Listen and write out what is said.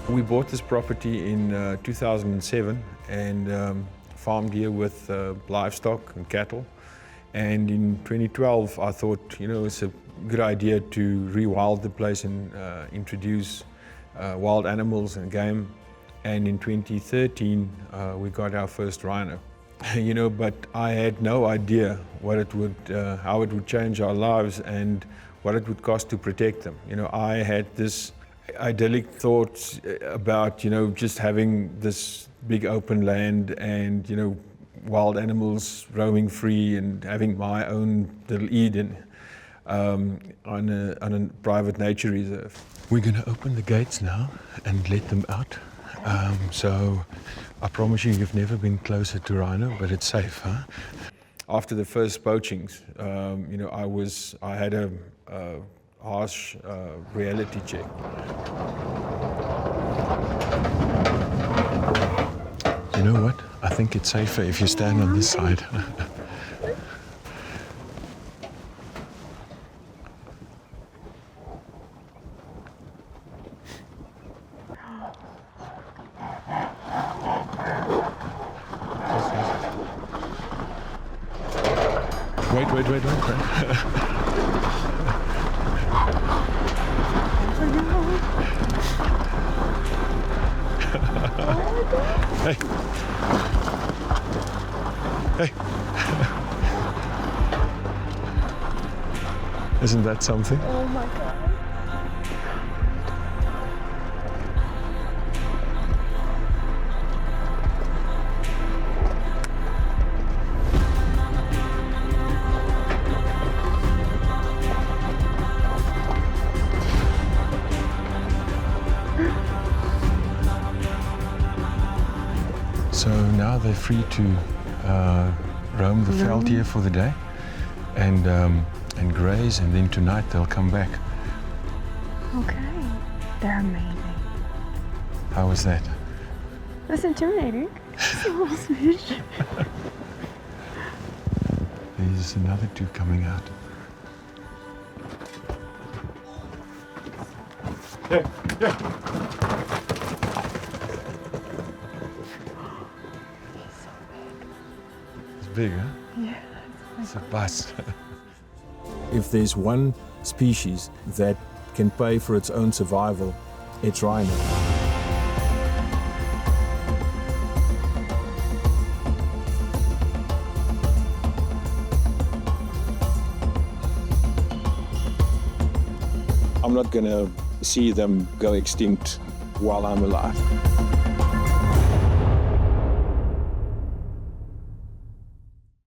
We bought this property in 2007 and farmed here with livestock and cattle. And in 2012, I thought, it's a good idea to rewild the place and introduce wild animals and game. And in 2013, we got our first rhino. But I had no idea what it would, how it would change our lives and what it would cost to protect them. I had this idyllic thoughts about, just having this big open land and, wild animals roaming free and having my own little Eden on a private nature reserve. We're going to open the gates now and let them out. So I promise you've never been closer to rhino, but it's safe, huh? After the first poachings, I had a harsh reality check. You know what? I think it's safer if you stand on this side. Wait. Hey. Isn't that something? Oh my God. So now they're free to roam the veld here for the day and graze, and then tonight they'll come back. Okay. They're amazing. How was that? That's intimidating. There's another two coming out. Yeah. Big, huh? Yeah. It's a bus. If there's one species that can pay for its own survival, it's rhino. I'm not going to see them go extinct while I'm alive.